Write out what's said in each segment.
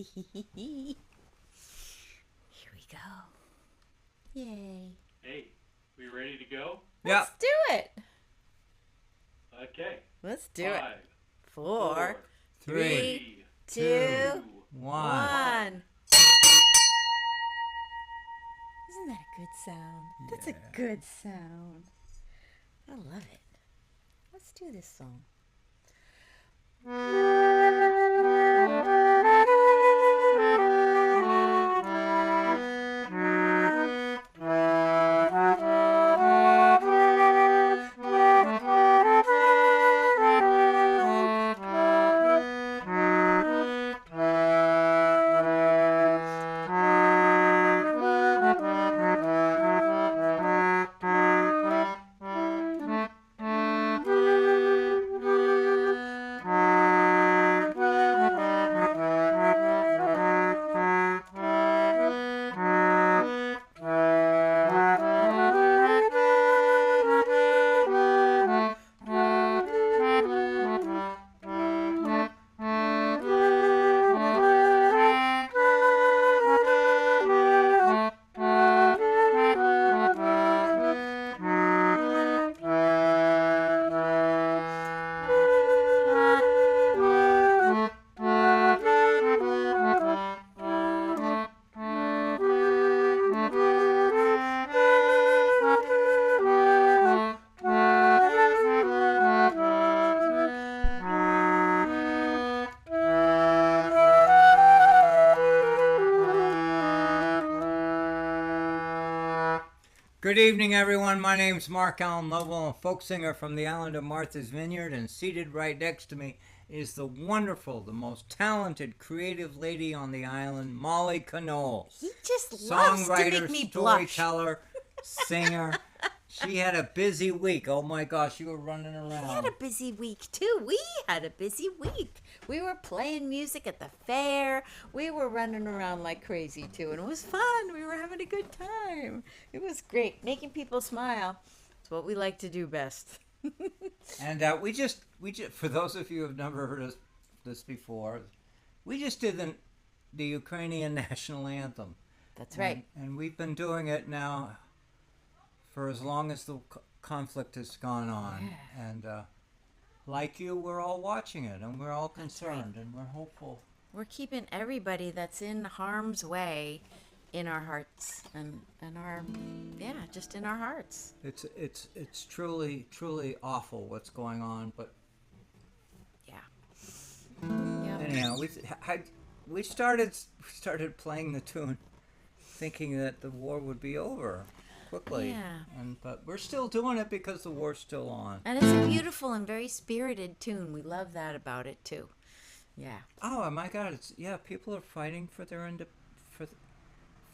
Here we go. Yay. Hey, we ready to go? Yeah. Let's do it. Okay. Let's do it. 5, 4, 3, 2, 2, 1. 1. Isn't that a good sound? That's a good sound. I love it. Let's do this song. Good evening, everyone. My name's Mark Allen Lovell, a folk singer from the island of Martha's Vineyard, and seated right next to me is the wonderful, the most talented, creative lady on the island, Molly Knoll. He just loves to Songwriter, make me blush. storyteller, singer. She had a busy week. Oh my gosh, you were running We had around. a busy week too. We had a busy week. We were playing music at the fair. We were running around like crazy too, and it was fun. We were having a good time. It was great, making people smile. It's what we like to do best. And we just, for those of you who have never heard this before, we just did the Ukrainian national anthem. That's right. And we've been doing it now for as long as the conflict has gone on. Yeah. And like you, we're all watching it, and we're all concerned, right. and we're hopeful. We're keeping everybody that's in harm's way in our hearts and our, just in our hearts. It's truly awful what's going on, but Yeah. Yep. anyhow, we started playing the tune thinking that the war would be over quickly. Yeah. But we're still doing it because the war's still on. And it's a beautiful and very spirited tune. We love that about it too. Yeah. Oh my God! People are fighting for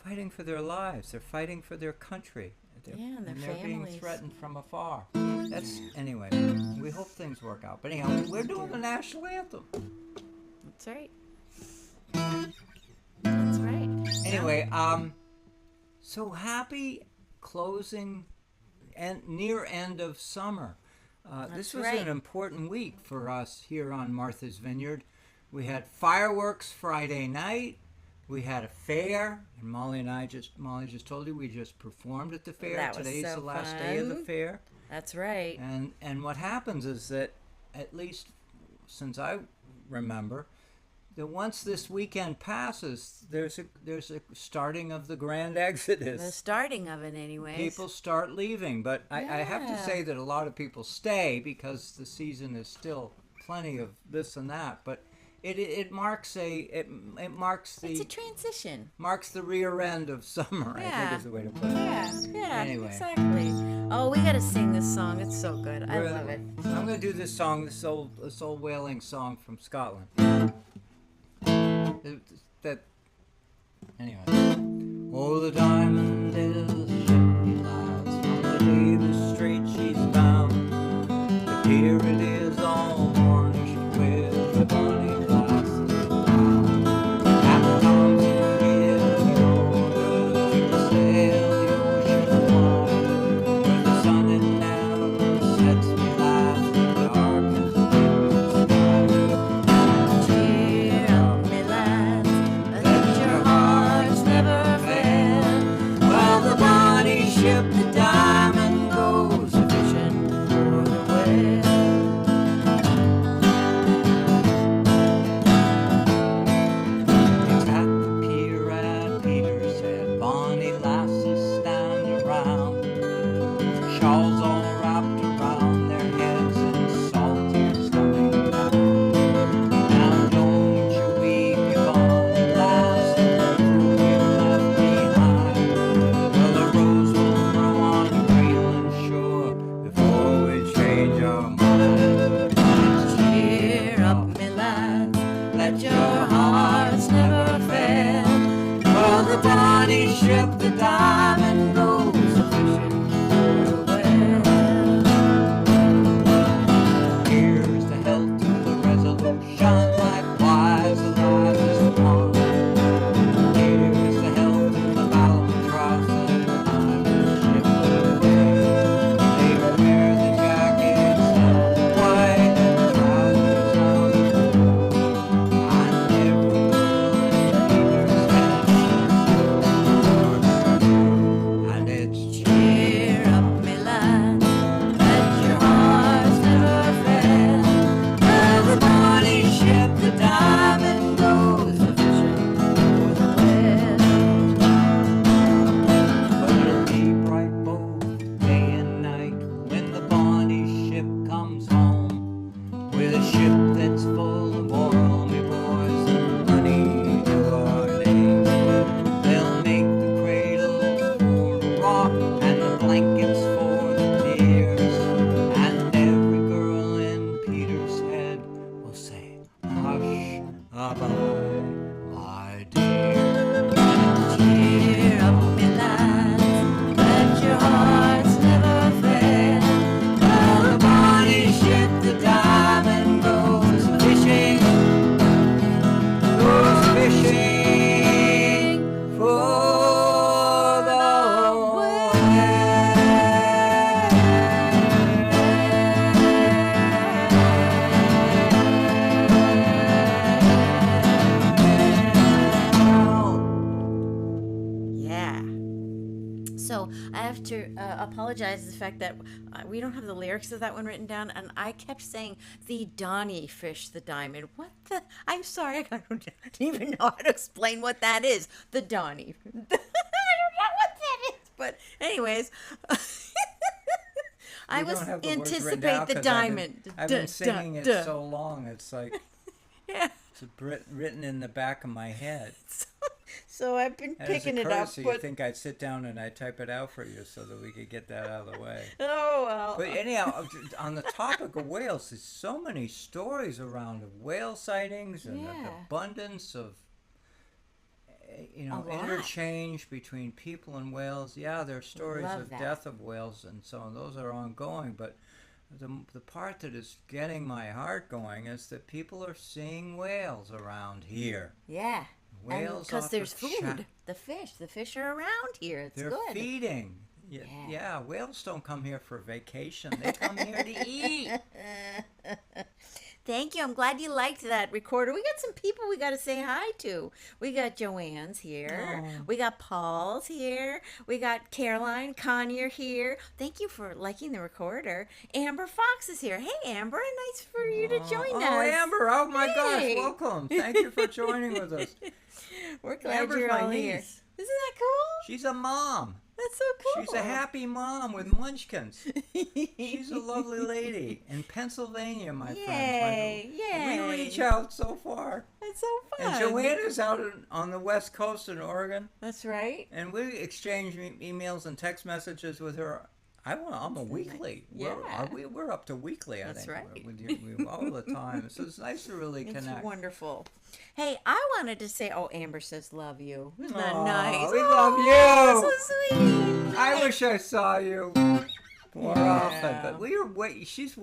fighting for their lives. They're fighting for their country. And their they're being families. threatened from afar. Anyway. We hope things work out. But anyhow, we're doing the national anthem. That's right. That's right. Anyway, so happy closing and near end of summer. This was right. an important week for us here on Martha's Vineyard. We had fireworks Friday night. We had a fair, and Molly just told you we just performed at the fair. That was Today's so the last day of the fun. fair. That's right. And what happens is that, at least since I remember, that once this weekend passes, there's a starting of the grand exodus. The starting of it, anyways. People start leaving, but I have to Yeah. say that a lot of people stay because the season is still plenty of this and that. But it marks It's a transition. marks the rear end of summer. I Yeah. think is the way to put it. Yeah, Anyway. exactly. Oh, we gotta sing this song. It's so good. I love it. I'm gonna do this song, this old wailing song from Scotland. Anyway. Oh, the diamond is a ship he lies from the Davis Strait she's bound. But here it is all varnished with the bonny glasses round. Captains can give the orders to sail the ocean wide, where the sun it never sets me last in darkest sky. Cheer up, me lads, ship, the diamond goes a-fishing for the whale. Here's the health to the Resolution, likewise the largest one. Here's the health to the Albatross and the diamond ship of the day. They wear the jackets of white and the trousers of blue. I never will Peter's head. And it's Cheer up, me lad, let your hearts never fail. the Bonnie ship, the diamond goes a-fishing for the whale. But it'll be bright both day and night when the Bonnie ship comes home, with a ship that's full of oil, me boys, and money to our name. They'll make the cradles for the rock and the blankets for the tears, and every girl in Peter's head will say, hush, bye, my dear. Cheer up, me lads, let your hearts never fail. The Bonnie ship, the diamond goes fishing for the whale. Yeah. So I have to apologize for the fact that we don't have the lyrics of that one written down, and I kept saying the Donnie fish the diamond. What the? I'm sorry, I don't even know how to explain what that is. The Donnie. I don't know what that is, but anyways. I We was don't have the words written anticipate down the 'cause diamond. I've been singing it so long, it's like Yeah. it's written in the back of my head. So I've been As picking a it up, courtesy, but you think I'd sit down and I'd type it out for you so that we could get that out of the way. oh well. But anyhow, on the topic of whales, there's so many stories around of whale sightings and the Yeah. abundance of, A lot. interchange between people and whales. Yeah, there are stories Love of that. death of whales, and so on. Those are ongoing. But the part that is getting my heart going is that people are seeing whales around here. Yeah. Whales Because off there's of food. China. The fish are around here. It's They're good. feeding. Yeah, Yeah. yeah, whales don't come here for vacation. They come here to eat. Thank you. I'm glad you liked that recorder. We got some people we got to say hi to. We got Joanne's here. Oh. We got Paul's here. We got Caroline Conyer here. Thank you for liking the recorder. Amber Fox is here. Hey, Amber. Nice for you to join us. Oh, Amber! Oh my Hey. gosh! Welcome. Thank you for joining with us. We're glad Amber's you're my all here. niece. Isn't that cool? She's a mom. That's so cool. She's a happy mom with munchkins. She's a lovely lady in Pennsylvania, my friends. Yay! Yay! We reach out so far. That's so fun. And Joanna's out on the West Coast in Oregon, That's right. and we exchange emails and text messages with her. I'm a weekly. Yeah. We're up to weekly, I That's think. right. With you all the time. So it's nice to really It's connect. wonderful. Hey, I wanted to say, oh, Amber says love you. Isn't that Aw, nice? we Oh, love you. So sweet. I wish I saw you more Yeah. often, but we were she's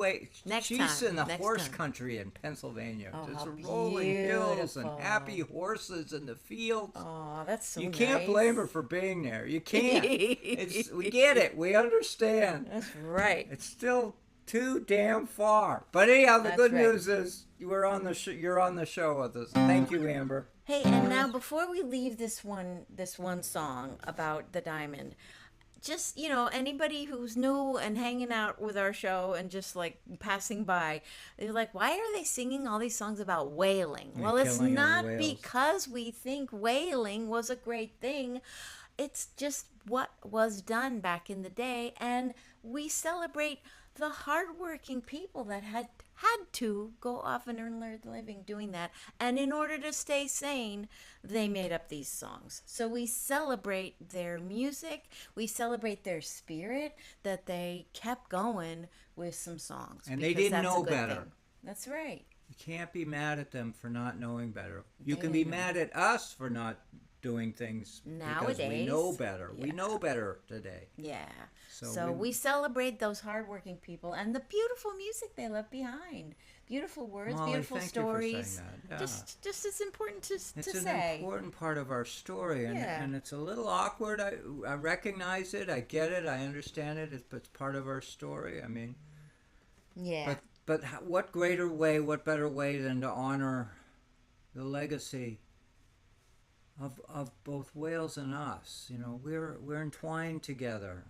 Next she's time, in the next horse time. country in Pennsylvania. Oh, There's how the rolling hills and beautiful. happy horses in the fields. Oh, that's so You nice. can't blame her for being there. You can't. We get it. We understand. That's right. It's still too damn far. But anyhow, the That's good right. news is you're on the show with us. Thank you, Amber. Hey, and now before we leave this one song about the diamond, just anybody who's new and hanging out with our show and just like passing by, they're like, why are they singing all these songs about whaling? Yeah, Well, it's killing of not whales. because we think whaling was a great thing. It's just what was done back in the day, and we celebrate the hardworking people that had to go off and earn their living doing that. And in order to stay sane, they made up these songs. So we celebrate their music, we celebrate their spirit, that they kept going with some songs. And they because didn't that's a know good better. thing. That's right. You can't be mad at them for not knowing better. You They can be didn't know. mad at us for not doing things because we Nowadays, know better. We yeah. know better today. Yeah. So So we celebrate those hardworking people and the beautiful music they left behind. Beautiful words, Molly, beautiful thank you for saying stories. that. Yeah. Just as important to It's an say. important part of our story, Yeah. and it's a little awkward. I recognize it. I get it. I understand it. It's part of our story. I mean, Yeah. but what greater way, what better way than to honor the legacy of both Wales and us? You know, we're entwined together,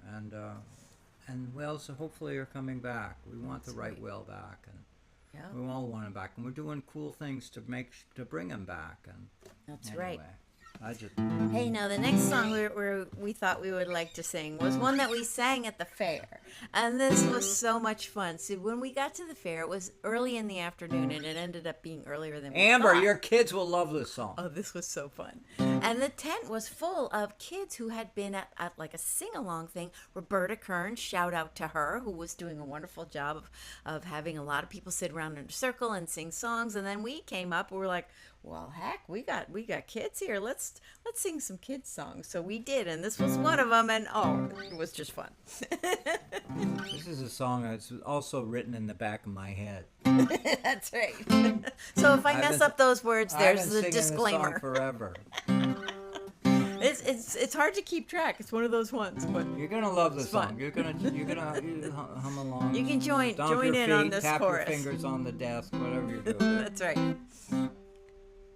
and Wales hopefully are coming back. We want the That's right right. Whale back, and Yeah. we all want him back, and we're doing cool things to bring him back. And That's anyway, right. I just Hey, now the next song we thought we would like to sing was one that we sang at the fair, and this was so much fun. So when we got to the fair, it was early in the afternoon, and it ended up being earlier than we Amber, thought. your kids will love this song. Oh, this was so fun. And the tent was full of kids who had been at like a sing-along thing. Roberta Kern, shout out to her, who was doing a wonderful job of having a lot of people sit around in a circle and sing songs. And then we came up, we were like, well, heck, we got kids here. Let's sing some kids songs. So we did, and this was one of them, and oh, it was just fun. This is a song that's also written in the back of my head. That's right. So if I I've mess been- up those words, I've there's been the singing this song disclaimer. forever. It's hard to keep track. It's one of those ones, but You're gonna love this It's song. fun. You're gonna hum along. You can join Stomp your in on feet, this tap chorus. your fingers on the desk, whatever you're doing. That's right.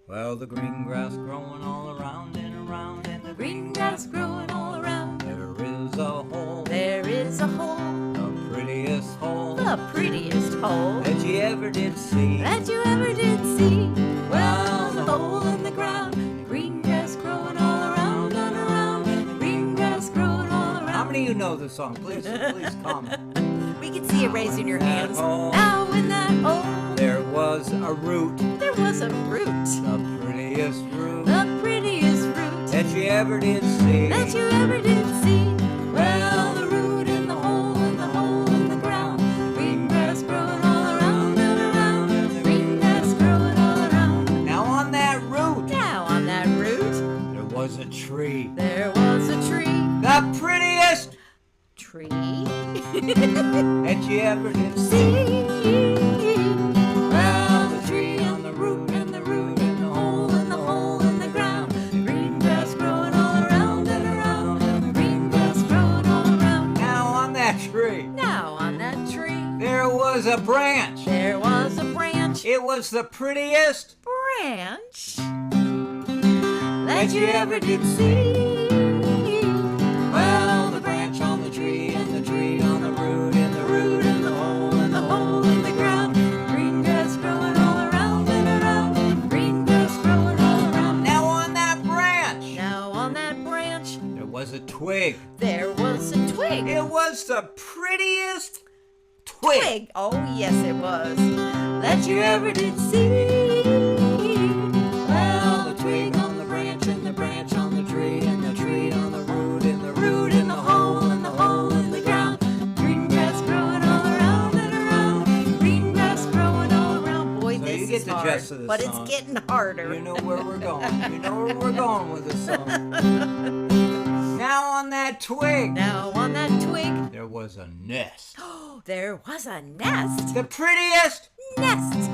Well, the green grass growing all around and around, and the Green grass growing all around. there is a hole, There is a hole, the prettiest hole the prettiest hole that you ever did see. that you ever did see. Well, the hole in the ground, green grass growing all around and around. Green grass growing all around. How many of you know this song? Please comment. We can see you raising your That hands. hole. Now in that hole, There was a root, there was a root, the prettiest root the prettiest root that you ever did see. that you ever did see. Well, the root in the hole in the ground. Green grass growing all around and around. Green grass growing all around. Now on that root, Now on that root, there was a tree, there was a tree. the prettiest Tree. that you ever did see. See. Well, the tree on the root and the root in the hole in the ground. Green grass growing all around and around. Green grass growing all around. Now on that tree, Now on that tree, there was a branch. there was a branch. It was the prettiest Branch that you ever did see. Well, the branch on the tree and the tree on the root and the root in the hole in the ground. Green grass growing all around and around. Green grass growing all around. Now on that branch, Now on that branch, there was a twig. there was a twig. It was the prettiest twig. Oh, yes, it was. That you ever did see. Well, the twig on the branch and the branch on the tree and the tree on the root and the root in the hole in the ground. Green grass growing all around and around. Green grass growing all around. Boy, So this you get is the hard, gist of the but song. it's getting harder. You know where we're going. You know where we're going with this song. Now on that twig, Now on that twig, there was a nest. there was a nest. The prettiest Nest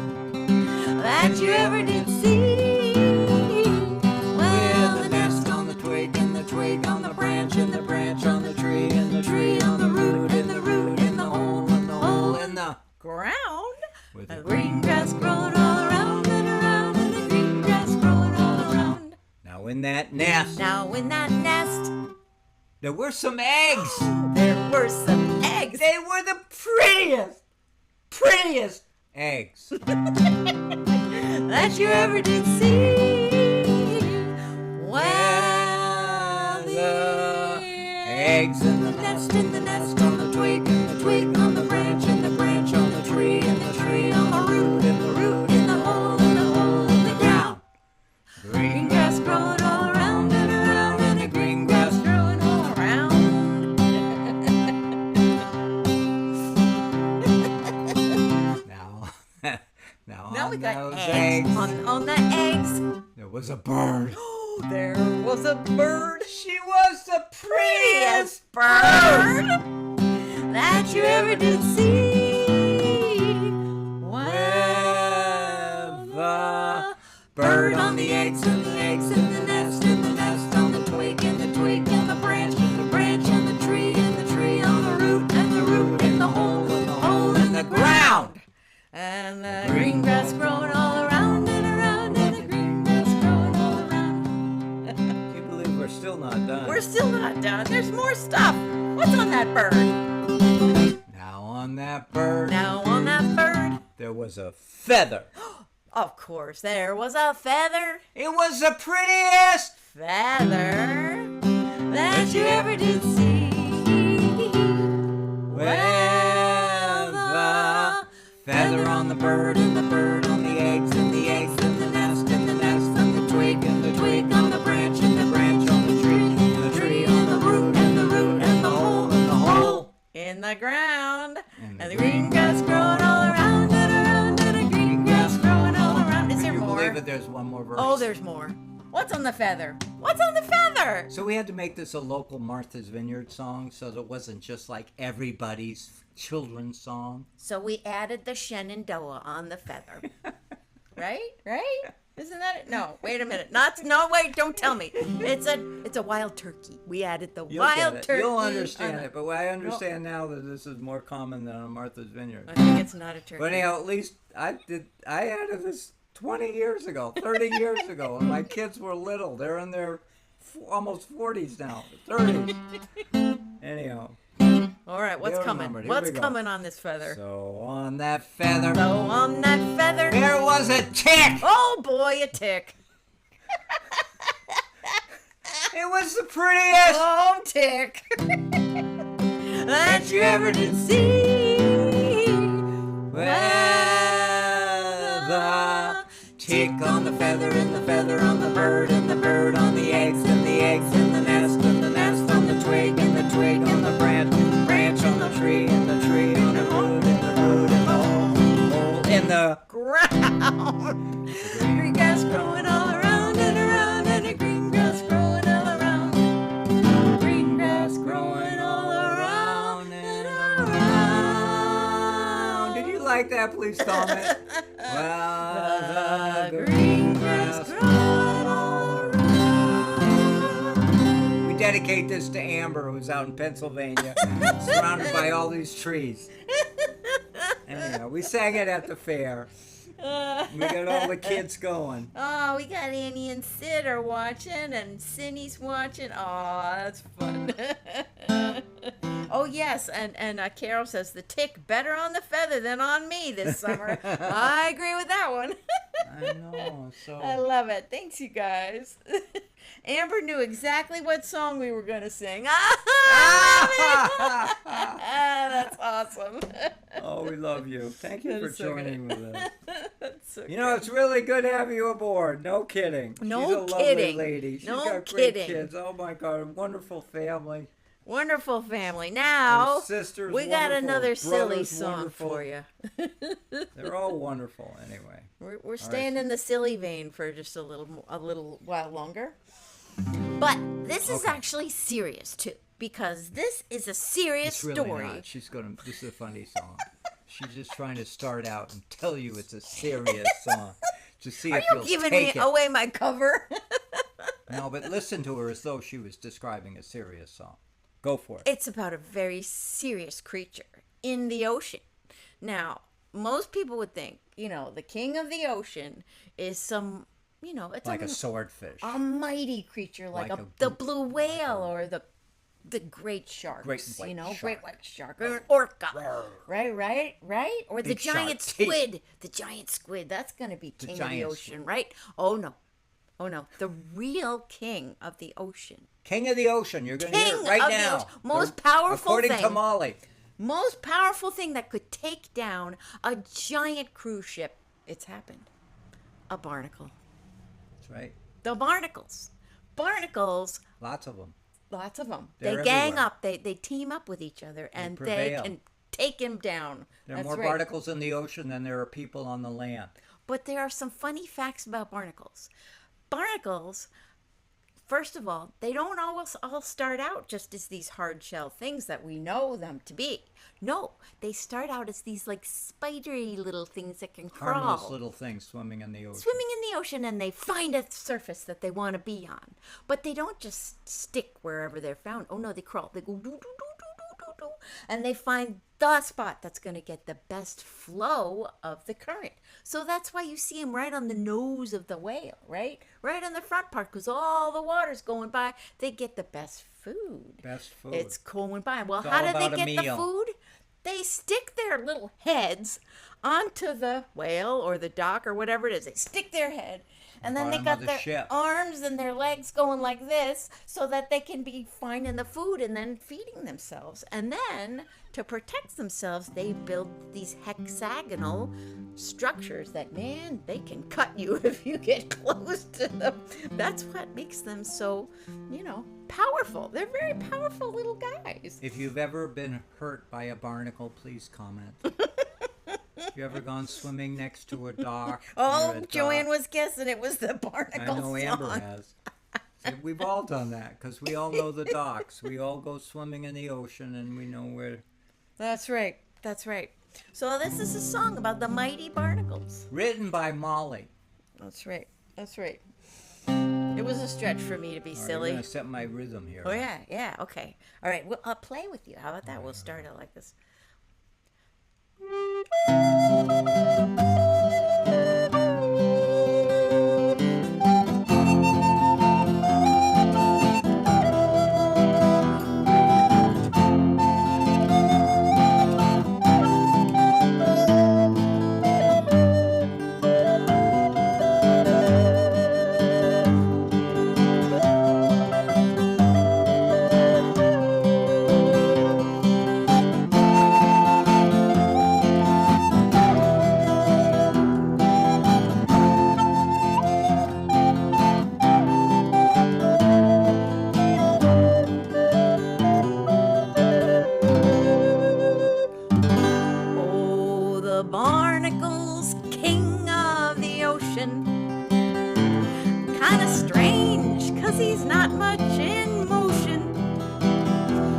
that you ever did see. Well, with a nest on the twig and the twig on the branch and the branch on the tree and the tree on the root and the root in the hole and the hole in the ground. with The a green grass growing all around and around, and the green grass growing all around. Now in that nest, Now in that nest, there were some eggs. there were some eggs. They were the prettiest eggs. That you ever did see. Well, the eggs in the nest on the twig and the twig on the branch and the branch on the tree and the tree on the root and the root in the hole in the ground. Green grass growing all around and around, and the green grass growing all around. Now Now on we got those eggs. On the eggs, there was a bird. There was a bird, She was the prettiest bird that you ever did see. Well, the bird on the eggs and the eggs in the nest on the twig and the twig and the branch on the tree and the tree on the root and the root in the hole in the ground. and the green grass growing all around and around, and the green grass growing all around. Can you believe we're still not done? We're still not done. There's more stuff. What's on that bird? Now on that bird, Now on that bird, there was a feather. of course, there was a feather. It was the prettiest. Feather that you ever did see. Well, the feather on the bird and the bird on the eggs and the eggs in the nest on the twig and the twig on the branch and the branch on the tree on the root and the root and the hole In the ground, and the green grass growing all around and around, and the green grass growing all around. Is there Can you more? believe it? There's one more verse. Oh, there's more. What's on the feather? What's on the feather? So we had to make this a local Martha's Vineyard song, so that it wasn't just like everybody's children's song. So we added the Shenandoah on the feather. Right? Right? Isn't that it? No, wait a minute. No, wait, don't tell me. It's a wild turkey. We added the You'll wild get it. turkey. You'll understand on it, but I understand now that this is more common than on Martha's Vineyard. I think it's not a turkey. But anyhow, at least I added this 20 years ago, 30 years ago, and my kids were little. They're in their almost 40s now, 30s. Anyhow, All right, what's They'll coming? remember it. Here What's we go. coming on this feather? so on that feather, So on that feather, there was a tick. oh boy, a tick. It was the prettiest. Oh, tick. that you ever did see. Well, the tick on the feather and the feather on the bird and the bird on the eggs and the eggs in the nest on the twig and the twig on the branch on the tree and the tree on the root and the root and the hole in the ground. Green grass growing all around and around, and the green grass growing all around. Green grass growing all around and around. Did you like that? Please comment. Well, The green grass growing all around. We dedicate this to Amber, who's out in Pennsylvania, surrounded by all these trees. Anyhow, we sang it at the fair. We got all the kids going. Oh, we got Annie and Sid are watching, and Cindy's watching. Oh, that's fun. Oh, yes, and Carol says, the tick better on the feather than on me this summer. I agree with that one. I know, so... I love it. Thanks, you guys. Amber knew exactly what song we were going to sing. That's awesome. Oh, we love you. Thank you That for is so joining good. with us. That's so You know, it's really good to have you aboard. No kidding. No She's a lovely kidding. lady. She's No got kidding. great kids. Oh, my God. Wonderful family. wonderful family. Now, Her sisters we got wonderful. another silly Brothers song wonderful. for you. They're all wonderful anyway. We're staying in the silly vein for just a little while longer. But this is Okay. actually serious too, because this is a serious It's really story. not. This is a funny song. She's just trying to start out and tell you it's a serious song. To see Are if you you'll giving take me it. away my cover? No, but listen to her as though she was describing a serious song. Go for it. It's about a very serious creature in the ocean. Now, most people would think, the king of the ocean is some, it's Like a swordfish. a mighty creature like, the blue whale or the great sharks, Great white great shark. white shark or an orca, right, or the Big giant shark teeth. squid. The giant squid, that's gonna be king of the giant ocean, right? Oh no, the real king of the ocean, King of the ocean. You're going to hear King it right of the now. ocean. Most powerful According to thing. Molly. most powerful thing that could take down a giant cruise ship. It's happened. A barnacle. That's right. The barnacles. Barnacles. Lots of them. Lots of them. They're They gang everywhere. up. They team up with each other, and they prevail. can take him down. There are That's more right. barnacles in the ocean than there are people on the land. But there are some funny facts about barnacles. Barnacles First of all, they don't always all start out just as these hard shell things that we know them to be. No, they start out as these like spidery little things that can crawl. Harmless little things swimming in the ocean. Swimming in the ocean, and they find a surface that they want to be on. But they don't just stick wherever they're found. Oh no, they crawl. They go do do do do do do do, and they find the spot that's going to get the best flow of the current. So that's why you see them right on the nose of the whale, right? Right on the front part, because all the water's going by. They get the best food. Best food. It's going by. Well, It's how all do they about a get the meal. food? They stick their little heads onto the whale or the dock or whatever it is. They stick their head, and then they Bottom got of the their ship. arms and their legs going like this so that they can be finding the food and then feeding themselves. And then to protect themselves, they build these hexagonal structures that, man, they can cut you if you get close to them. That's what makes them so, powerful. They're very powerful little guys. If you've ever been hurt by a barnacle, please comment. You ever gone swimming next to a dock? Oh, near a Joanne dock? was guessing it was the I barnacle know Amber song. has. See, we've all done that because we all know the docks. We all go swimming in the ocean and we know where. That's right. That's right. So this is a song about the mighty barnacles. Written by Molly. That's right. That's right. It was a stretch for me to be All right, silly. I'm going to set my rhythm here. Oh yeah, yeah. Okay. All right. Well, I'll play with you. How about that? We'll start it like this. Oh, the barnacle's king of the ocean. Kinda strange, 'cause he's not much in motion.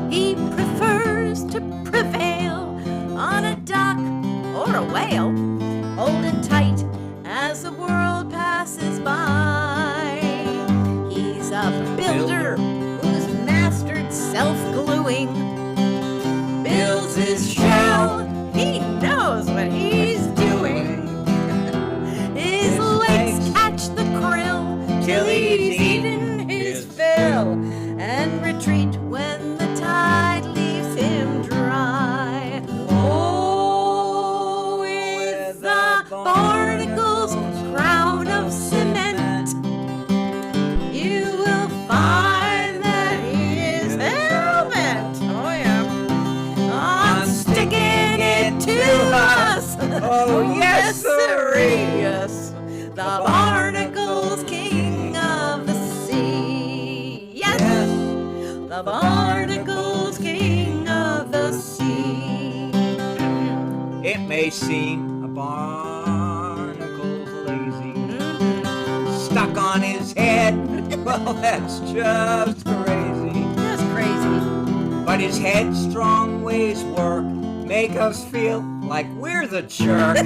He prefers to prevail on a dock or a whale, holding tight as the world passes by. He's a builder who's mastered self-gluing. Builds his shell, he knows what he's doing. His legs catch the krill till he's eaten his fill, and retreat when the tide leaves him dry. Oh, with the barnacle's crown of cement, you will find that he is hell-bent. Oh yeah. On sticking it to us. Oh, yes, sirree, yes. The barnacle's king of the sea. Yes, the barnacle's king of the sea. It may seem a barnacle's lazy, stuck on his head. Well, that's just crazy. That's crazy. But his headstrong ways work, make us feel like we're the jerk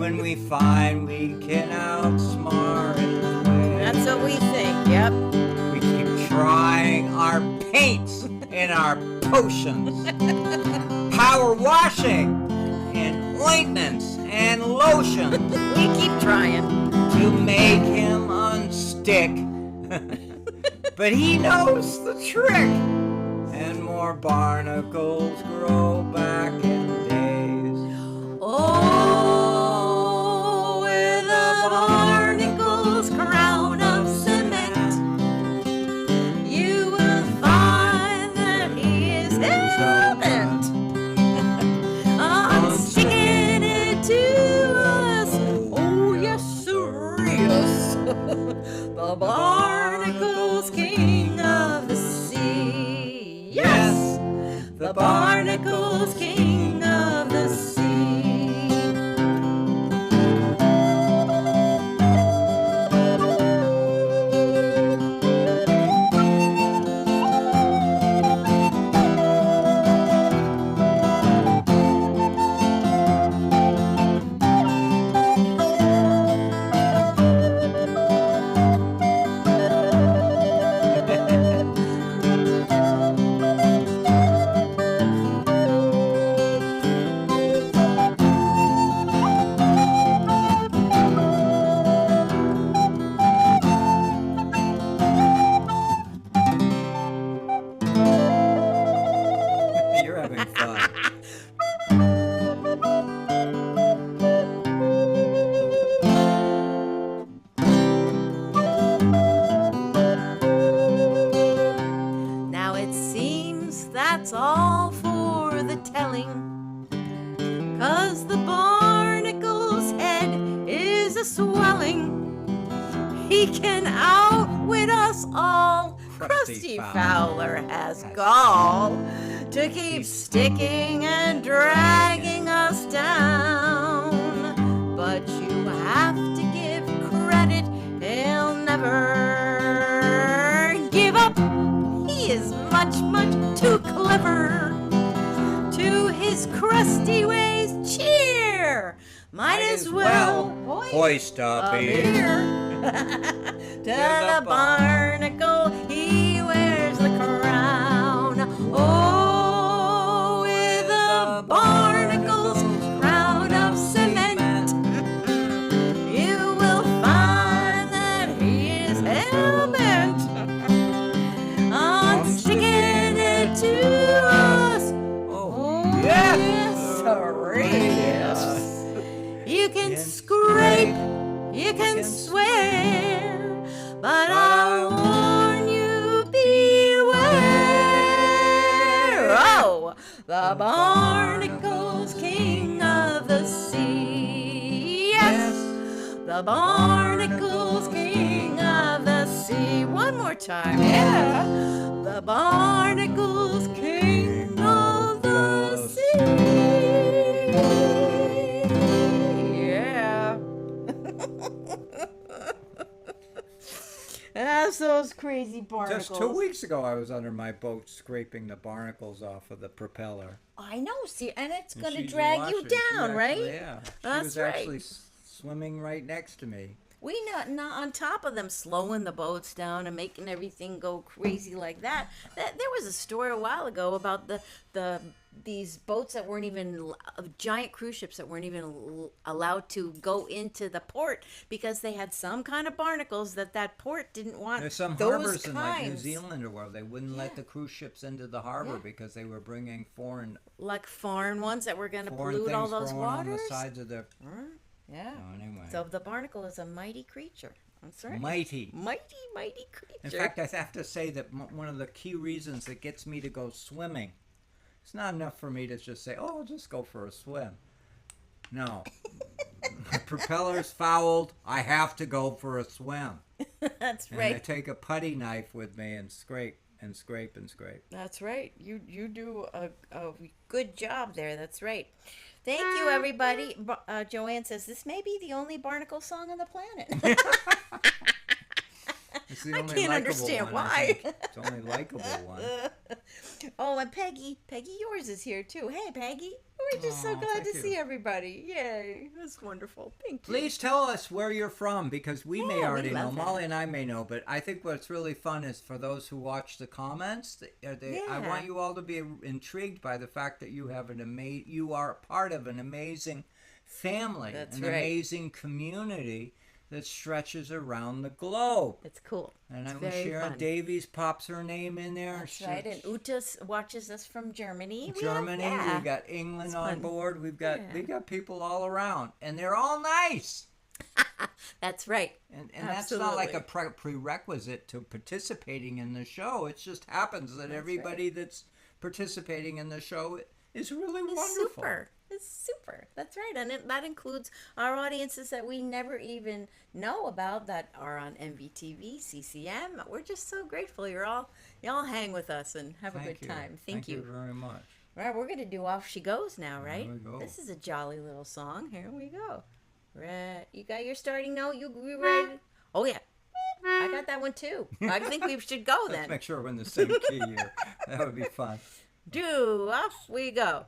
when we find we can outsmart his way. That's what we think, yep. We keep trying our paints and our potions, power washing and ointments and lotions We keep trying. to make him unstick. But he knows the trick, and more barnacles grow back in days. Oh, with a barnacle's crown of cement, you will find that he is hell-bent on sticking it to us. Oh, yes, sir, yes. The barnacle's king of the sea. Yes, the barnacle's king of the sea. us all. Krusty Fowler has gall to keep sticking and dragging us down. But you have to give credit, he'll never give up. He is much, much too clever. To his crusty ways, cheer! Might as well hoist up here. To the barnacle, he wears the crown. Oh, with the barnacle's crown of cement, you will find that he is hell-bent on sticking it to us. Oh, yes, Yes. You can scrape, you can swear, but I warn you, beware. Oh, the barnacle's king of the sea. Yes, the barnacle's king of the sea. One more time, yeah. The barnacle's king of the sea. Yeah. That's those crazy barnacles. Just 2 weeks ago, I was under my boat scraping the barnacles off of the propeller. I know, see, and it's And going to she's drag you watching. She down, right? actually- Yeah, she That's was right. actually swimming right next to me. We not on top of them slowing the boats down and making everything go crazy like that. There was a story a while ago about these boats that weren't even giant cruise ships that weren't even allowed to go into the port because they had some kind of barnacles that port didn't want. There's some those harbors in like New kinds. Zealand or where they wouldn't let the cruise ships into the harbor because they were bringing foreign Like foreign ones that were going to foreign pollute things all those growing on the waters. sides of the. Yeah. Oh, anyway. So the barnacle is a mighty creature. That's right. Mighty. Mighty creature. In fact, I have to say that one of the key reasons that gets me to go swimming, it's not enough for me to just say, "Oh, I'll just go for a swim." No, my propeller's fouled. I have to go for a swim. That's And right. I take a putty knife with me and scrape and scrape and scrape. That's right. You do a good job there. That's right. Thank you, everybody. Joanne says this may be the only barnacle song on the planet. It's the I only can't likable understand one, I why. think. It's the only likable one. Oh, and Peggy, yours is here too. Hey, Peggy. We're just so Aw, glad to thank see you. everybody. Yay, that's wonderful. Thank you. Please tell us where you're from because we may Yeah, we already know. love that. Molly and I may know, but I think what's really fun is for those who watch the comments. I Yeah. want you all to be intrigued by the fact that you have you are part of an amazing family, That's an right. amazing community that stretches around the globe. It's cool. And It's I'm very Sharon fun. Davies pops her name in there. That's right. And Uta watches us from Germany. Germany. Yeah. We got England It's on fun. board. We got Yeah. people all around, and they're all nice. That's right. And that's not like a Absolutely. prerequisite to participating in the show. It just happens that everybody that's participating in the show is really It's wonderful. super. It's super. That's right. And that includes our audiences that we never even know about that are on MVTV, CCM. We're just so grateful y'all hang with us and have a Thank good you. time. Thank you. very much. Right, we're going to do Off She Goes now, right? we go. This is a jolly little song. Here we go. Right. You got your starting note? You ready? Oh, yeah. I got that one too. I think we should go Let's then. make sure we're in the same key here. That would be fun. Do Off we go.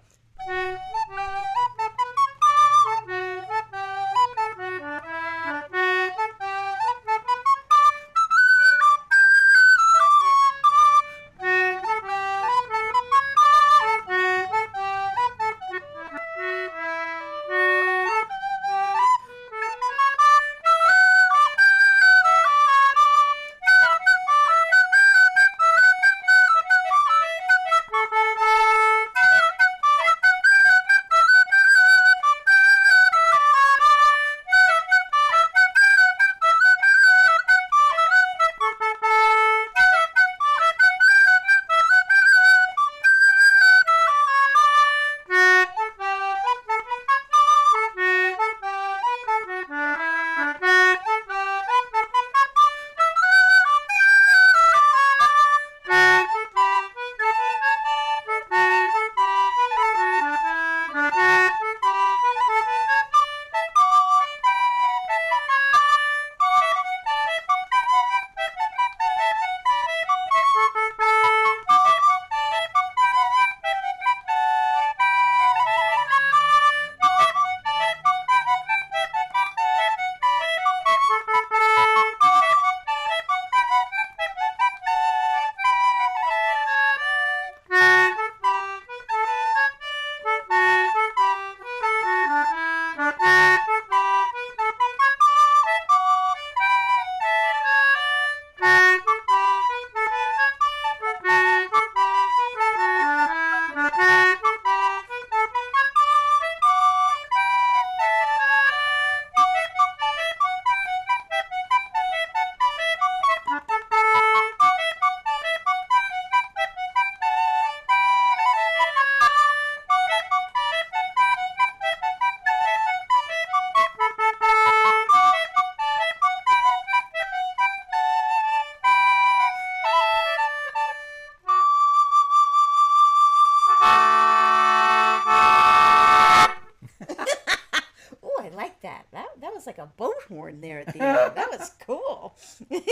like a boat horn there at the end. That was cool. Oh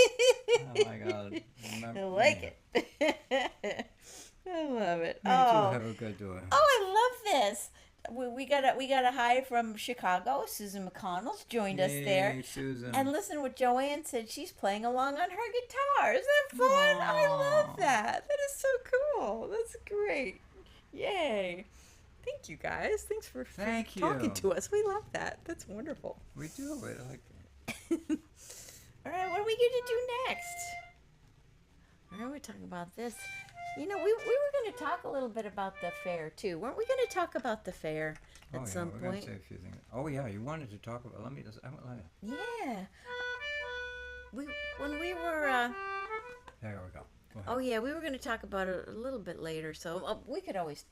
my God. I like it. I love it. Me too. Have a good day. Oh, I love this. We got a hi from Chicago. Susan McConnell's joined us there. Yay, Susan. And listen to what Joanne said. She's playing along on her guitar. Isn't that fun? I love that. That is so cool. That's great. Yay. Thank you guys. Thanks for Thank you. talking to us. We love that. That's wonderful. We do. I like it. All right, what are we going to do next? Where are we talking about this? You know, we were going to talk a little bit about the fair, too. Weren't we going to talk about the fair at some we're gonna point? say a few things. Oh yeah, you wanted to talk about. Let me just. Yeah. When we were... There we go. Go ahead. Oh, yeah, we were going to talk about it a little bit later, so we could always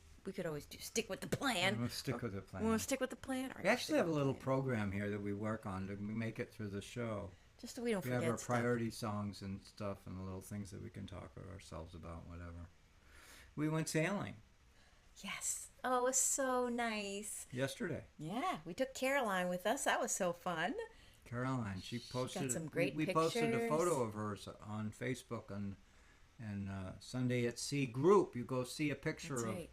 stick with the plan. We'll stick with the plan. We want to stick with the plan? We actually have a little program here that we work on to make it through the show. Just so we don't We forget have our stuff. priority songs and stuff and the little things that we can talk to ourselves about, whatever. We went sailing Yes. Oh, it was so nice. yesterday. Yeah, we took Caroline with us. That was so fun. Caroline, she posted some great we posted a pictures. photo of hers on Facebook and Sunday at Sea group. You go see a picture That's of right.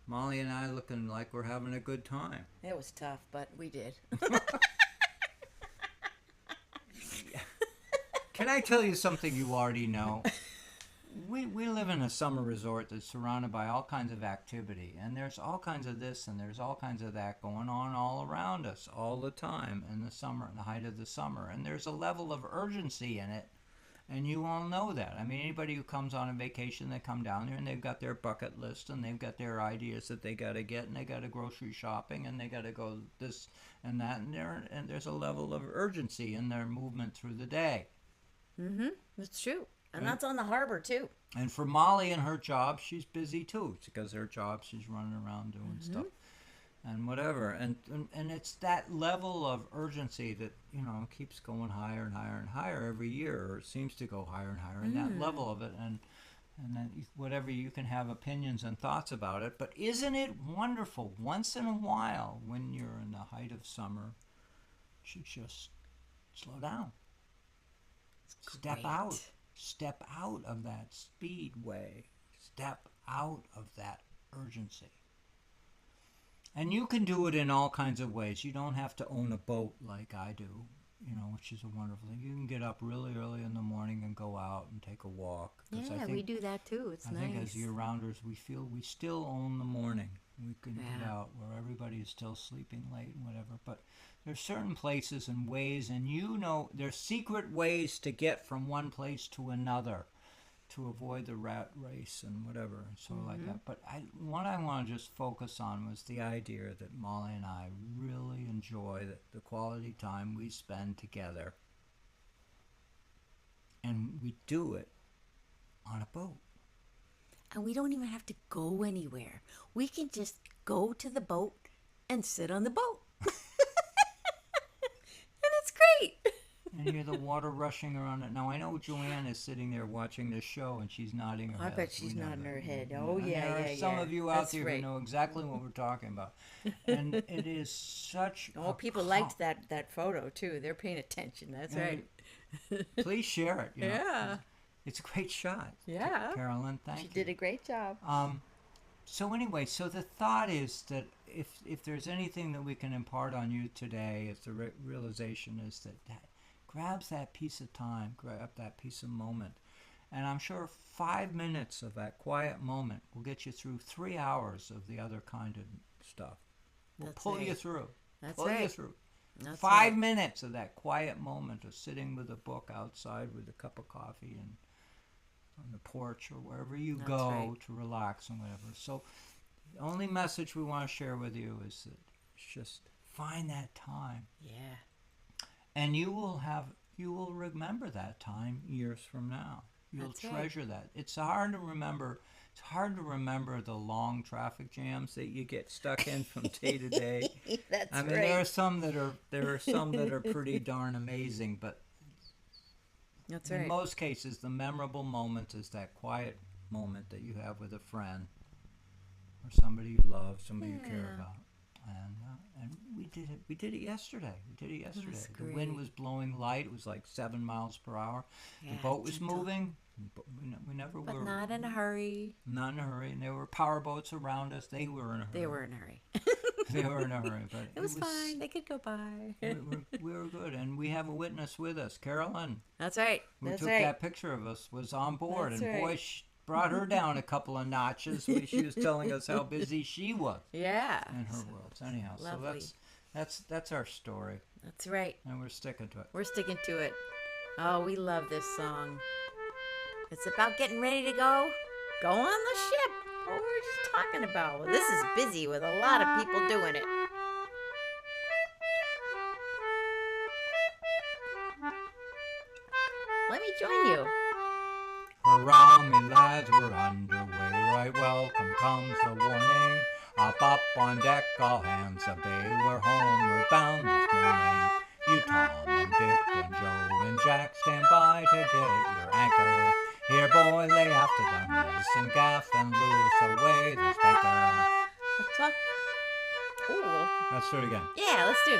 Molly and I looking like we're having a good time. It was tough, but we did. Can I tell you something you already know? We live in a summer resort that's surrounded by all kinds of activity, and there's all kinds of this and there's all kinds of that going on all around us all the time in the summer, in the height of the summer, and there's a level of urgency in it, and you all know that. I mean, anybody who comes on a vacation, they come down there and they've got their bucket list and they've got their ideas that they got to get, and they got to grocery shopping and they got to go this and that, and there's a level of urgency in their movement through the day. Mm-hmm. It's true. And that's on the harbor, too. And for Molly and her job, she's busy too. Because her job, she's running around doing stuff and whatever. And it's that level of urgency that, you know, keeps going higher and higher and higher every year, or it seems to go higher and higher. And that level of it, and then whatever, you can have opinions and thoughts about it. But isn't it wonderful once in a while, when you're in the height of summer, to just slow down. Step out. Step out of that speedway. Step out of that urgency. And you can do it in all kinds of ways. You don't have to own a boat like I do, you know, which is a wonderful thing. You can get up really early in the morning and go out and take a walk. 'Cause Yeah, we do that, too. It's I nice. think as year-rounders, we feel we still own the morning. We can get out where everybody is still sleeping late and whatever. But there's certain places and ways, and you know, there's secret ways to get from one place to another to avoid the rat race and whatever, and so like that. But what I want to just focus on was the idea that Molly and I really enjoy the quality time we spend together. And we do it on a boat. And we don't even have to go anywhere. We can just go to the boat and sit on the boat. And it's great. And hear the water rushing around it. Now, I know Joanne is sitting there watching this show, and she's nodding her I head. bet she's We know nodding that. her head. Yeah. Oh, And yeah, there are yeah, some yeah. of you out That's there right. who know exactly what we're talking about. And it is such Oh, a people liked that photo, too. They're paying attention. That's And right. Please share it. You know. Yeah. It's a great shot. Yeah. Carolyn, thank She you. did a great job. So anyway, so the thought is that if there's anything that we can impart on you today, it's the realization is that grabs that piece of time, grab that piece of moment. And I'm sure 5 minutes of that quiet moment will get you through 3 hours of the other kind of stuff. We'll That's pull you right. through. That's pull you right. through. That's 5 right. minutes of that quiet moment of sitting with a book outside with a cup of coffee and on the porch or wherever you That's go right. to relax and whatever. So the only message we want to share with you is that just find that time, Yeah. and you will remember that time years from now. You'll That's right. treasure that. It's hard to remember. It's hard to remember the long traffic jams that you get stuck in from day to day. That's I mean, right. there are some that are pretty darn amazing, but That's in right. most cases, the memorable moment is that quiet moment that you have with a friend or somebody you love, somebody you care Yeah. about. and we did it. We did it yesterday. was The wind great. was blowing light. It was like 7 miles per hour. Yeah, The boat was gentle. moving. But we never But were not in a hurry. not in a hurry. And there were power boats around us. They were in a hurry. They were in a hurry. They were in a hurry. But It was fine. They could go by. we were good, and we have a witness with us, Carolyn, That's right. who That's took right. that picture of us, was on board, That's and right. boy, brought her down a couple of notches. She was telling us how busy she was Yeah. in her worlds. Anyhow, Lovely. so that's our story, That's right. and we're sticking to it. We're sticking to it. Oh, we love this song. It's about getting ready to go on the ship. What were we just talking about? Well, this is busy with a lot of people doing it. Let me join you. Hurrah, me lads, we're underway. Right, welcome comes the warning. Up on deck, all hands obey. We're homeward bound this morning. You, Tom, and Dick, and Joe, and Jack stand by to get your anchor. Here, boy, lay after the mizz and gaff and loose away the spanker. Let's talk. Ooh. Let's do it again. Yeah, let's do.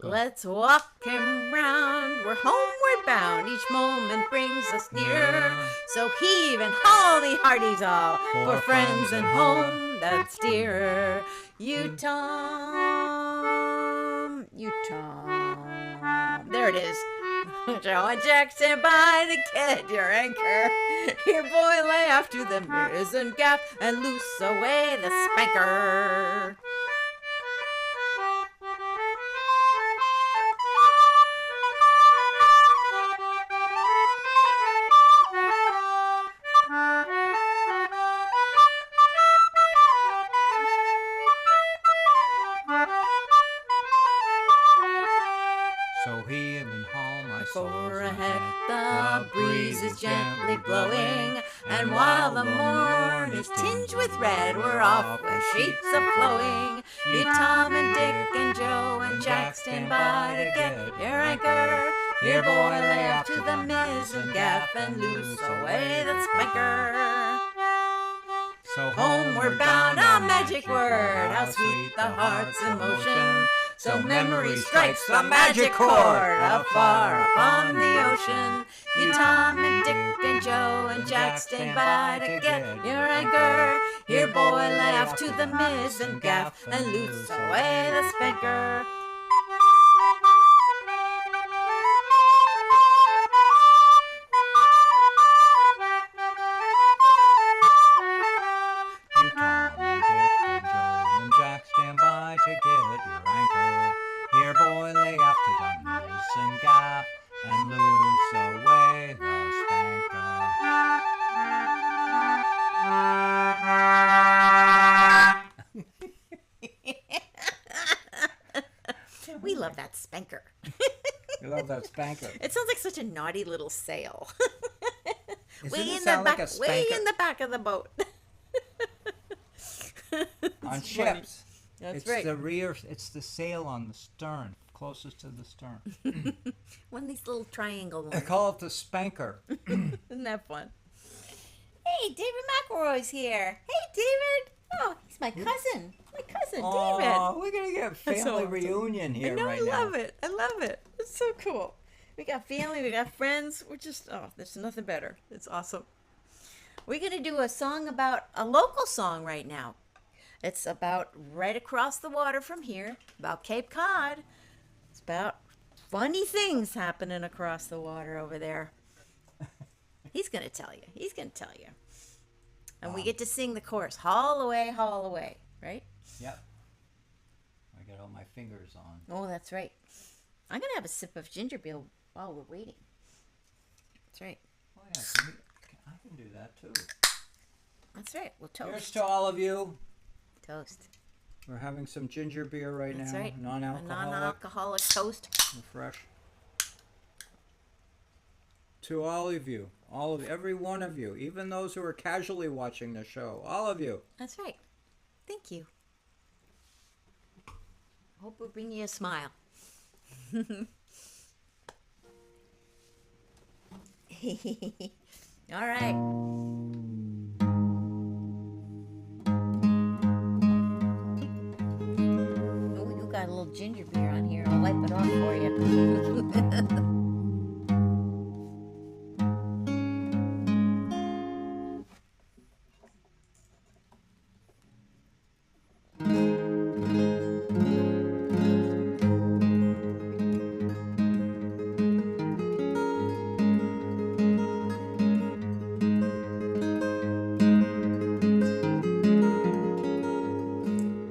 Let's walk him round. We're homeward bound. Each moment brings us nearer. So heave and haul the hearties all for friends and home that's dearer. You Tom, you Tom. There it is. Joe and Jack stand by to get your anchor. Here, boy, lay off to the mizzen gaff and loose away the spanker. So heave and haul my soul's For ahead, ahead. the breeze is gently blowing, and while the morn is tinged with red, we're off where sheets are flowing. You, Tom, and Dick, and Joe, and Jack stand by to get your anchor. Here, boy, lay off to the mizzen gaff and loose away the spanker. So Homeward bound, our magic word, how sweet the heart's emotion. So memory strikes the magic chord afar upon the ocean. You, Tom, and Dick, and Joe, and Jack stand by to get your anchor. Here, boy, lay off to the mizzen gaff and loose away the spanker. You, Tom, and Dick, and Joe, and Jack stand by to get your anchor. Here, boy, lay after the mizzen gaff and loose away the spanker. We love that spanker. You love that spanker. It sounds like such a naughty little sail. Doesn't way it in the sound like back, a way spanker? in the back of the boat. On It's ships. That's It's right. the rear. It's the sail on the stern, closest to the stern. One of these little triangle I ones. call it the spanker. Isn't that fun? Hey, David McElroy's here. Hey, David. Oh, he's my cousin. My cousin, Oh, David. we're gonna get That's so family awesome. reunion I here know, right I now. love it. I love it. It's so cool. We got family, we got friends. We're just, oh, there's nothing better. It's awesome. We're going to do a song about a local song right now. It's about right across the water from here, about Cape Cod. It's about funny things happening across the water over there. He's going to tell you. He's going to tell you. And we get to sing the chorus, haul away, right? Yep. I got all my fingers on. Oh, that's right. I'm going to have a sip of ginger beer while we're waiting. That's right. Oh yeah, I can do that too. That's right. We'll toast. Here's to all of you. Toast. We're having some ginger beer right That's now. right. A Non-alcoholic. non-alcoholic toast. Fresh. to all of you, every one of you, even those who are casually watching the show, all of you. That's right. Thank you. Hope we bring you a smile. All right. Oh, you got a little ginger beer on here. I'll wipe it off for you.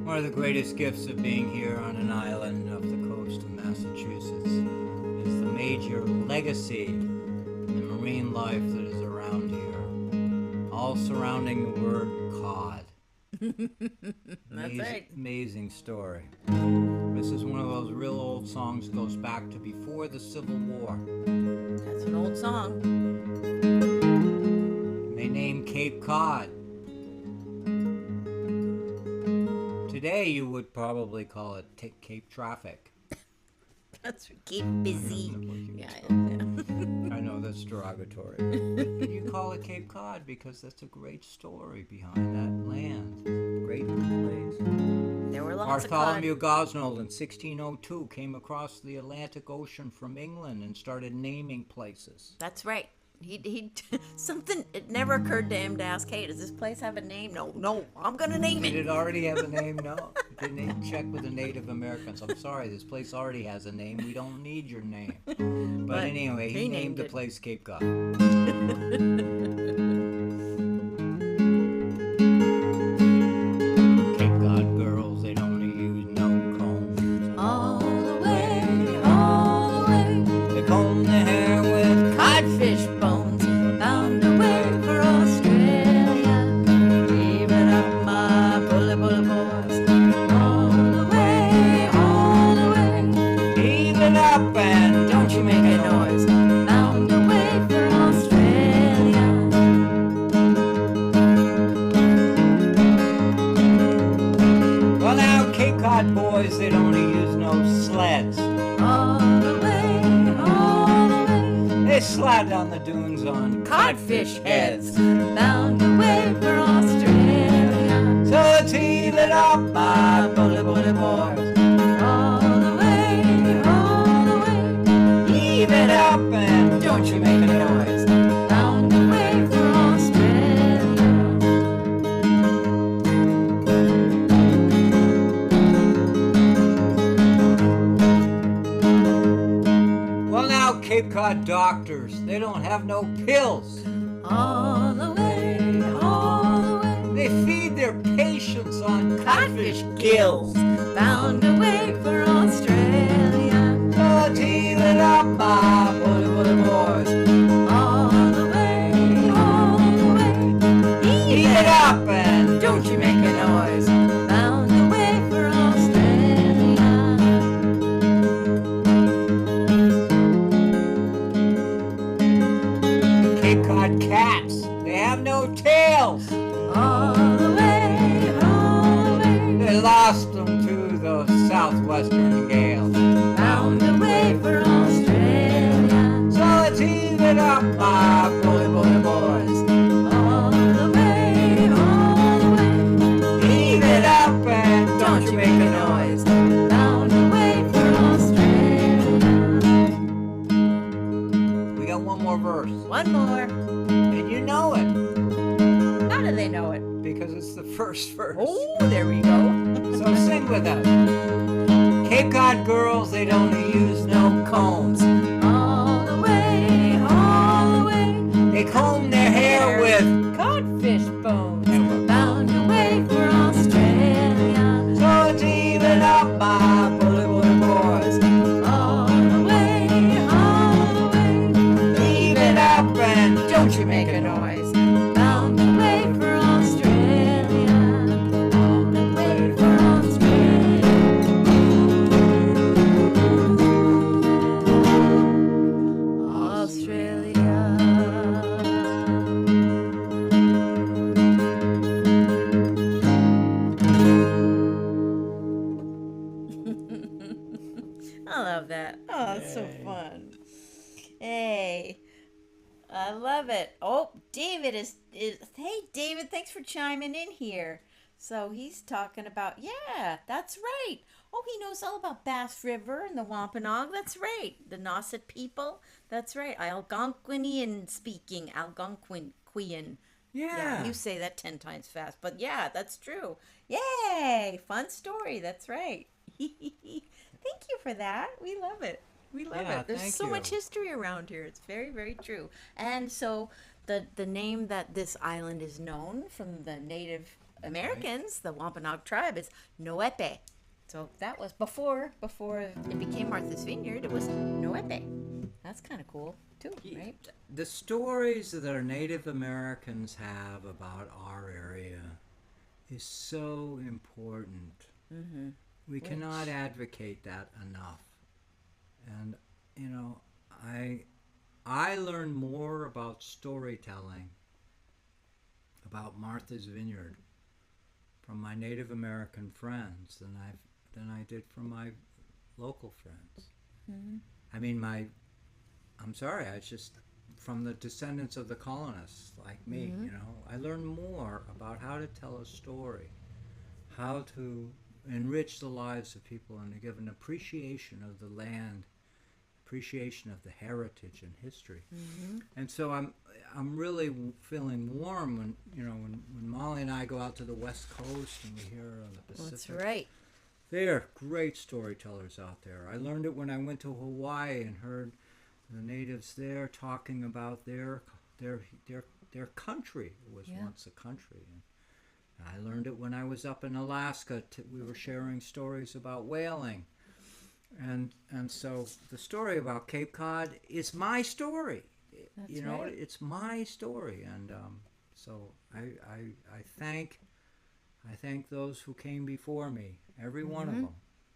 One of the greatest gifts of being here on an island off the coast of Massachusetts is the major legacy and marine life that is around here, all surrounding the word cod. That's right. Amazing story. This is one of those real old songs, goes back to before the Civil War. That's an old song. They named Cape Cod. Today you would probably call it Cape Traffic. That's keep busy. Yeah. I know that's derogatory. But you call it Cape Cod because that's a great story behind that land. Great place. There were lots Bartholomew Gosnold in 1602 came across the Atlantic Ocean from England and started naming places. That's right. He something, it never occurred to him to ask, hey, does this place have a name? No, I'm going to name Did it. it already have a name? No. Didn't even check with the Native Americans. I'm sorry, this place already has a name. We don't need your name. But anyway, he named the place Cape Cod. Cape Cod girls, they don't use no combs. All the way, all the way. They comb their hair with Codfish bones, bound away for Australia. Give it up, my bully boys. All the way, all the way. heave it up and Don't you make a noise. Bound away for Australia. well now Cape Cod boys, they don't use no sleds. All the way, all the way. They slide down the dunes on Codfish heads, bound away for Australia. So let's heave it up, my bully boys. All the way, all the way. Heave it up and Don't you make a noise. Bound away for Australia. well now Cape Cod doctors, they don't have no pills. All the way, all the way. They feed their patients on Codfish gills, bound away for Australia. So let's heave it up, my bully boys. All the way, all the way. Heave it up and Don't you make a noise. Bound away for Australia. Cape Cod cats, they have no tails. All the way, all the way. They lost them to the southwestern gales. Bound away for Australia. So let's heave it up, my bully boys. All the way, all the way. Heave it up and Don't you make a noise. Bound away for Australia. We got one more verse, One more. and you know it How do they know it? because it's the first verse. Oh, there we go. So sing with us. Cape Cod girls, they don't use no combs. All the way, all the way. They comb their hair with Codfish bones, bound away for Australia. so let's heave it up, my bully boys. All the way, all the way. Heave it up and Don't you make a noise. Bound away for Australia. Bound away for Australia. I love it. Oh, David is hey David, thanks for chiming in here. So he's talking about yeah, that's right. Oh, he knows all about Bass River and the Wampanoag. That's right. The Nauset people. That's right. Algonquinian speaking. Algonquian. Yeah, Yeah. you say that 10 times fast, but yeah, that's true. Yay! Fun story. That's right. Thank you for that. We love it. We love Yeah, it. There's thank so you. much history around here. It's very, very true. And so the name that this island is known from the Native Americans, the Wampanoag tribe, is Noepe. So that was before it became Martha's Vineyard. It was Noepe. That's kind of cool too, right? The stories that our Native Americans have about our area is so important. We cannot advocate that enough. And you know, I learned more about storytelling about Martha's Vineyard from my Native American friends than I did from my local friends. I mean, I'm sorry, I just from the descendants of the colonists like me, you know, I learned more about how to tell a story, how to enrich the lives of people and to give an appreciation of the land, appreciation of the heritage and history. And so I'm really feeling warm when when Molly and I go out to the West Coast and we hear on the Pacific. That's right. They're great storytellers out there. I learned it when I went to Hawaii and heard the natives there talking about their country. It was Yeah. once a country. And I learned it when I was up in Alaska. We were sharing stories about whaling. And so the story about Cape Cod is my story. That's you know, right. it's my story. And so I thank those who came before me, every one of them,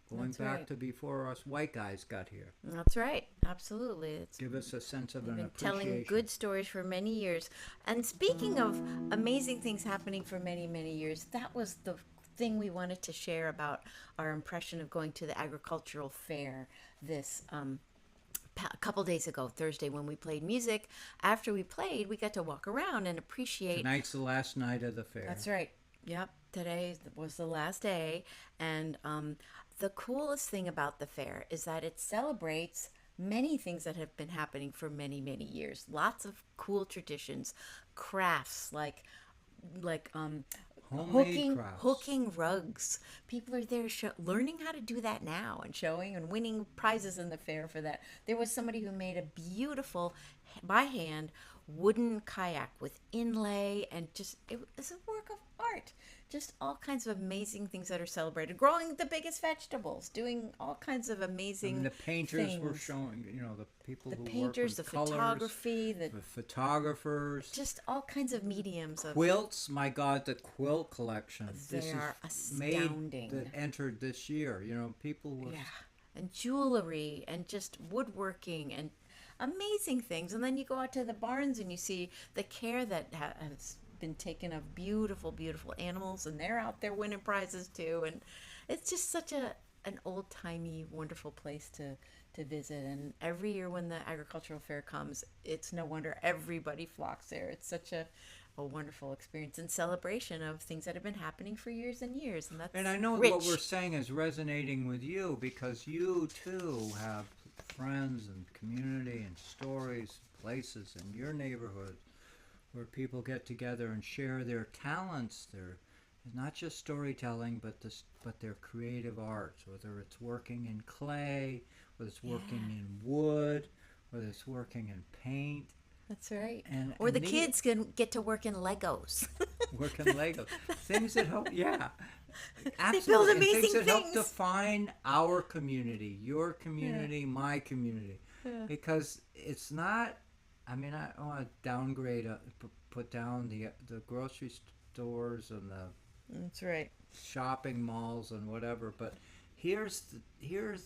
going That's back right. to before us white guys got here. That's right. Absolutely. It's Give us a sense of an been appreciation. telling good stories for many years. And speaking of amazing things happening for many, many years, that was the thing we wanted to share about our impression of going to the agricultural fair this a couple days ago, Thursday, when we played music. After we played, we got to walk around and appreciate. Tonight's the last night of the fair. That's right. Yep. Today was the last day. And the coolest thing about the fair is that it celebrates many things that have been happening for many, many years. Lots of cool traditions, crafts like Homemade crafts. hooking rugs. People are there learning how to do that now and showing and winning prizes in the fair for that. There was somebody who made a beautiful, by hand, wooden kayak with inlay and just it was a work of art. Just all kinds of amazing things that are celebrated. Growing the biggest vegetables, doing all kinds of amazing And the painters were things. showing, the people The who painters, the work with colors, photography, the photographers, just all kinds of mediums of quilts. My God, the quilt collection. They are astounding. That entered this year. People were. yeah, and jewelry and just woodworking and amazing things. And then you go out to the barns and you see the care that has been taken of beautiful, beautiful animals, and they're out there winning prizes too. And it's just such an old timey, wonderful place to visit. And every year when the agricultural fair comes, it's no wonder everybody flocks there. It's such a wonderful experience and celebration of things that have been happening for years and years. And that's And I know rich. what we're saying is resonating with you because you too have friends and community and stories, places in your neighborhood where people get together and share their talents, their not just storytelling, but their creative arts, whether it's working in clay, whether it's working in wood, whether it's working in paint. That's right. And Or the these- kids can get to work in Legos. Working Lego, things that help, yeah, build absolutely, and amazing things that help things. define our community, your community, my community, because it's not. I mean, I don't want to downgrade, put down the grocery stores and the That's right. shopping malls and whatever, but here's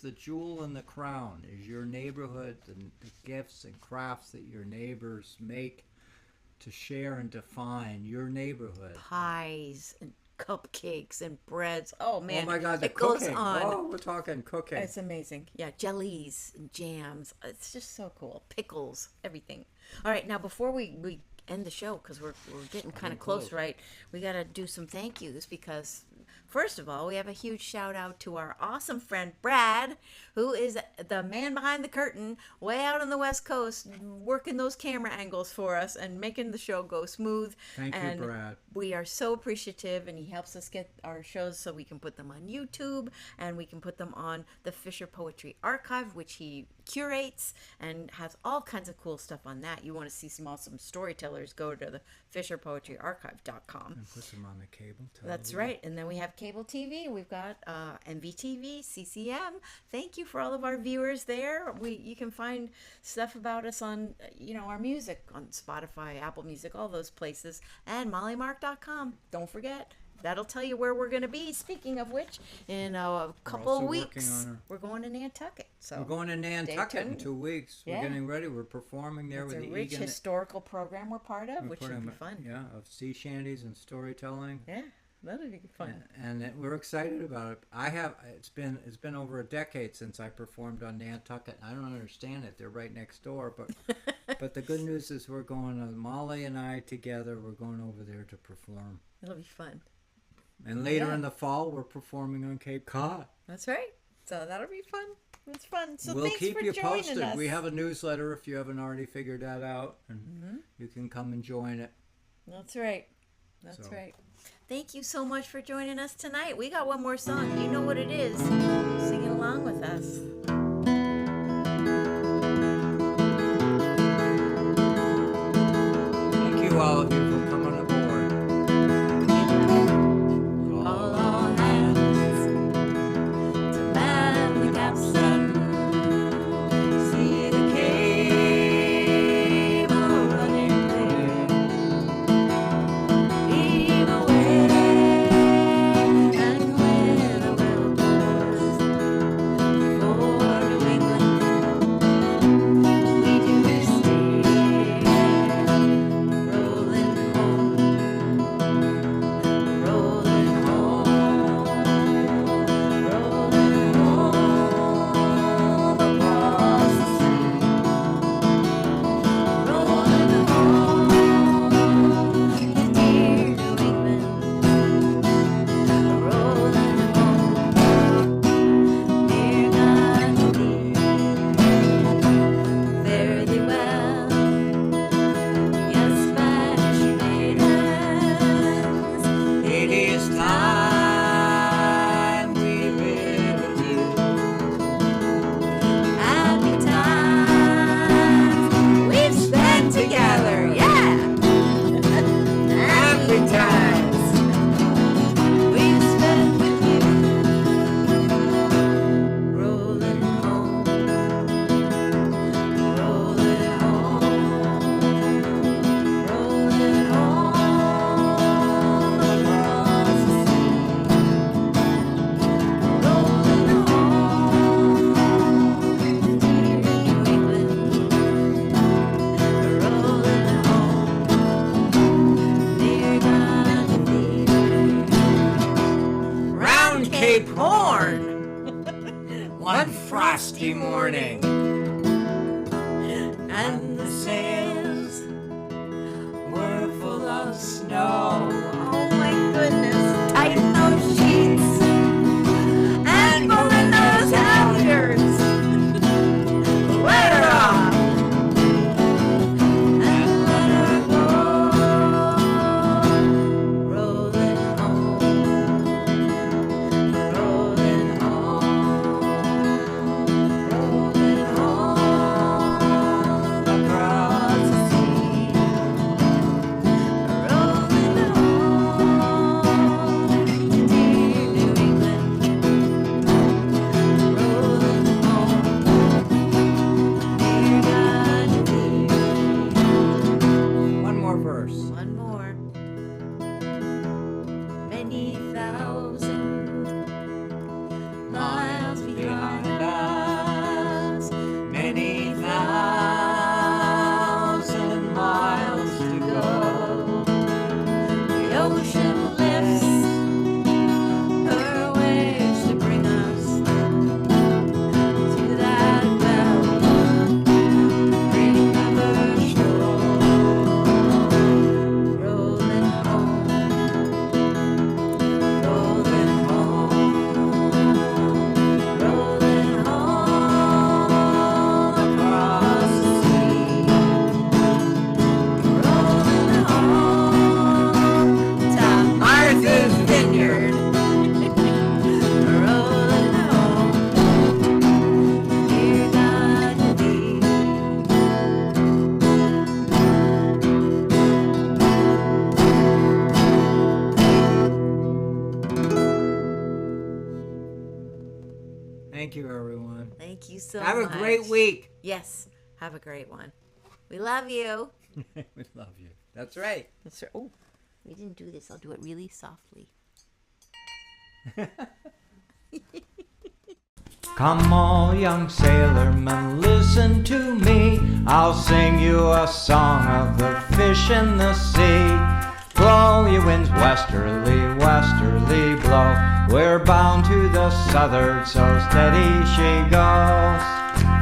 the jewel in the crown is your neighborhood, the gifts and crafts that your neighbors make to share and define your neighborhood. Pies and cupcakes and breads. Oh man, Oh my God, the it goes cooking. on. Oh, we're talking cooking. It's amazing. Yeah, jellies and jams. It's just so cool. Pickles, everything. All right, now before we end the show, because we're getting kind of close, right? We got to do some thank yous because, first of all, we have a huge shout out to our awesome friend Brad, who is the man behind the curtain, way out on the West Coast, working those camera angles for us and making the show go smooth. Thank you, And Brad. we are so appreciative, and he helps us get our shows so we can put them on YouTube and we can put them on the Fisher Poetry Archive, which he curates and has all kinds of cool stuff on that. You want to see some awesome storytellers, go to the fisherpoetryarchive.com. And put them on the cable television. That's right. And then we have cable TV. We've got MVTV, CCM. Thank you for all of our viewers there. You can find stuff about us on, our music on Spotify, Apple Music, all those places, and mollymark.com. Don't forget. That'll tell you where we're going to be. Speaking of which, in a couple also of working weeks, on we're going to Nantucket. So We're going to Nantucket in tuned. 2 weeks. Yeah. We're getting ready. We're performing there it's with a the rich Egan. historical program we're part of, We're which putting should be a- fun. Yeah, of sea shanties and storytelling. Yeah, that'll be fun. And we're excited about it. It's been over a decade since I performed on Nantucket. I don't understand it. They're right next door, but the good news is we're going. Molly and I together. We're going over there to perform. It'll be fun. And later Yeah. in the fall, we're performing on Cape Cod. That's right. So that'll be fun. It's fun. So We'll thanks keep for you joining posted. us. We have a newsletter if you haven't already figured that out, and you can come and join it. That's right. That's So. right. Thank you so much for joining us tonight. We got one more song. You know what it is. Sing it along with us. Thank you, all of you, for coming aboard. Call all hands to man the capstan. See the cable running clear. Leave away and where the will pours. For New England, we do stay. Rolling home, rolling home, rolling home across the sea. Rolling home, dear New England. Rolling home, dear Gandhi. Fare thee well. Yes, Spanish maidens, It is time we bid adieu. happy times we've spent together, yeah. Happy times we've spent with you. Rolling home, rolling home, rolling home across the sea. Rolling home, dear New England. Rolling home, near Gandhi. Round Cape Horn, one frosty morning, And the sails were full of snow. oh my goodness, tighten those sheets and pull in those halyards. Let her off and let her go. Rolling home, rolling home, rolling Thank you, everyone. Thank you so Have much. a great week. Yes, have a great one. We love you. We love you. That's right. That's right. Oh, we didn't do this. I'll do it really softly. Come all young sailormen, listen to me. I'll sing you a song of the fish in the sea. Blow, ye winds, westerly, westerly blow. We're bound to the southward, so steady she goes.